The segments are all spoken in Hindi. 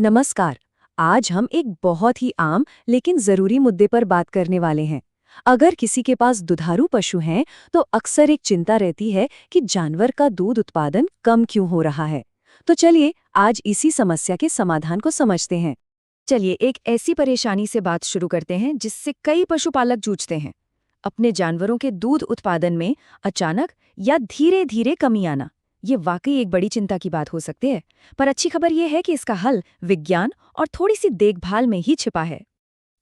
नमस्कार। आज हम एक बहुत ही आम लेकिन जरूरी मुद्दे पर बात करने वाले हैं। अगर किसी के पास दुधारू पशु हैं तो अक्सर एक चिंता रहती है कि जानवर का दूध उत्पादन कम क्यों हो रहा है। तो चलिए आज इसी समस्या के समाधान को समझते हैं। चलिए एक ऐसी परेशानी से बात शुरू करते हैं जिससे कई पशुपालक जूझते हैं। अपने जानवरों के दूध उत्पादन में अचानक या धीरे धीरे कमी आना, ये वाकई एक बड़ी चिंता की बात हो सकती है। पर अच्छी खबर यह है कि इसका हल विज्ञान और थोड़ी सी देखभाल में ही छिपा है।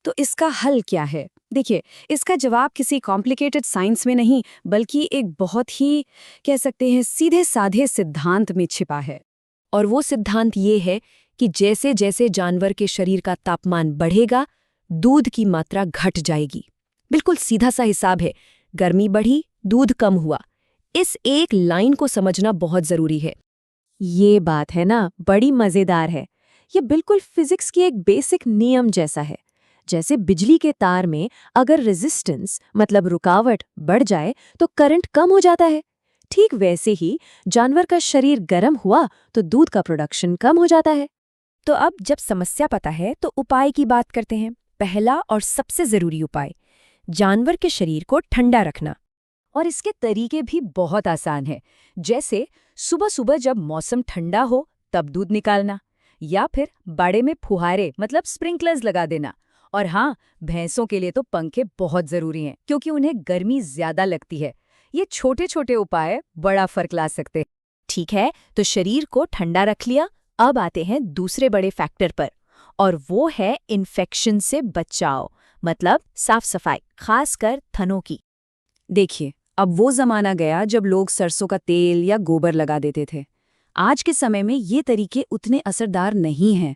तो इसका हल क्या है? देखिए, इसका जवाब किसी कॉम्प्लिकेटेड साइंस में नहीं, बल्कि एक बहुत ही कह सकते हैं सीधे साधे सिद्धांत में छिपा है। और वो सिद्धांत ये है कि जैसे जैसे जानवर के शरीर का तापमान बढ़ेगा, दूध की मात्रा घट जाएगी। बिल्कुल सीधा सा हिसाब है, गर्मी बढ़ी, दूध कम हुआ। इस एक लाइन को समझना बहुत जरूरी है। ये बात है ना, बड़ी मजेदार है। ये बिल्कुल फिजिक्स की एक बेसिक नियम जैसा है। जैसे बिजली के तार में अगर रेजिस्टेंस मतलब रुकावट बढ़ जाए तो करंट कम हो जाता है। ठीक वैसे ही जानवर का शरीर गर्म हुआ तो दूध का प्रोडक्शन कम हो जाता है। तो अब जब समस्या पता है तो उपाय की बात करते हैं। पहला और सबसे जरूरी उपाय, जानवर के शरीर को ठंडा रखना। और इसके तरीके भी बहुत आसान है। जैसे सुबह सुबह जब मौसम ठंडा हो तब दूध निकालना, या फिर बाड़े में फुहारे मतलब स्प्रिंकलर्स लगा देना। और हाँ, भैंसों के लिए तो पंखे बहुत जरूरी हैं क्योंकि उन्हें गर्मी ज्यादा लगती है। ये छोटे छोटे उपाय बड़ा फर्क ला सकते हैं। ठीक है, तो शरीर को ठंडा रख लिया। अब आते हैं दूसरे बड़े फैक्टर पर, और वो है इन्फेक्शन से बचाव, मतलब साफ सफाई, खासकर थनों की। देखिए, अब वो जमाना गया जब लोग सरसों का तेल या गोबर लगा देते थे। आज के समय में ये तरीके उतने असरदार नहीं हैं।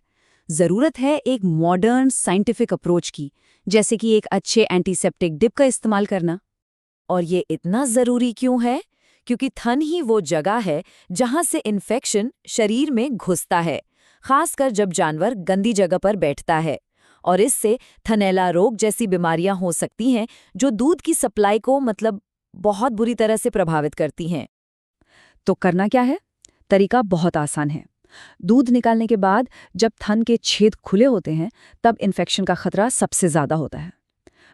जरूरत है एक मॉडर्न साइंटिफिक अप्रोच की, जैसे कि एक अच्छे एंटीसेप्टिक डिप का इस्तेमाल करना। और ये इतना जरूरी क्यों है? क्योंकि थन ही वो जगह है जहां से इन्फेक्शन शरीर में घुसता है, खासकर जब जानवर गंदी जगह पर बैठता है। और इससे थनैला रोग जैसी बीमारियां हो सकती हैं जो दूध की सप्लाई को मतलब बहुत बुरी तरह से प्रभावित करती हैं। तो करना क्या है? तरीका बहुत आसान है। दूध निकालने के बाद जब थन के छेद खुले होते हैं तब इन्फेक्शन का खतरा सबसे ज्यादा होता है।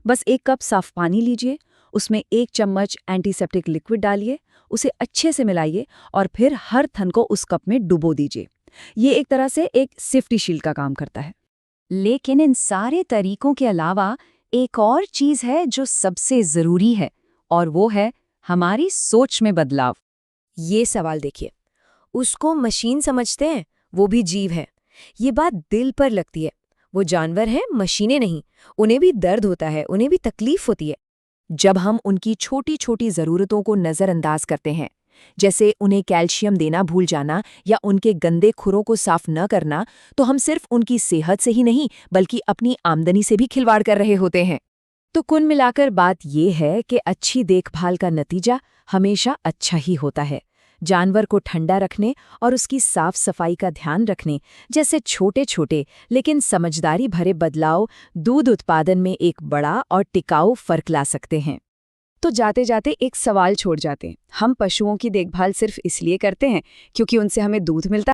बस 1 कप साफ पानी लीजिए, उसमें 1 चम्मच एंटीसेप्टिक लिक्विड डालिए, उसे अच्छे से मिलाइए और फिर हर थन को उस कप में डुबो दीजिए। ये एक तरह से एक सेफ्टी शील्ड का काम करता है। लेकिन इन सारे तरीकों के अलावा एक और चीज है जो सबसे जरूरी है, और वो है हमारी सोच में बदलाव। ये सवाल देखिए, उसको मशीन समझते हैं, वो भी जीव है। ये बात दिल पर लगती है। वो जानवर हैं, मशीनें नहीं। उन्हें भी दर्द होता है, उन्हें भी तकलीफ होती है। जब हम उनकी छोटी छोटी ज़रूरतों को नज़रअंदाज करते हैं, जैसे उन्हें कैल्शियम देना भूल जाना या उनके गंदे खुरों को साफ न करना, तो हम सिर्फ उनकी सेहत से ही नहीं बल्कि अपनी आमदनी से भी खिलवाड़ कर रहे होते हैं। तो कुल मिलाकर बात ये है कि अच्छी देखभाल का नतीजा हमेशा अच्छा ही होता है। जानवर को ठंडा रखने और उसकी साफ सफाई का ध्यान रखने जैसे छोटे छोटे लेकिन समझदारी भरे बदलाव दूध उत्पादन में एक बड़ा और टिकाऊ फर्क ला सकते हैं। तो जाते जाते एक सवाल छोड़ जाते हैं, हम पशुओं की देखभाल सिर्फ इसलिए करते हैं क्योंकि उनसे हमें दूध मिलता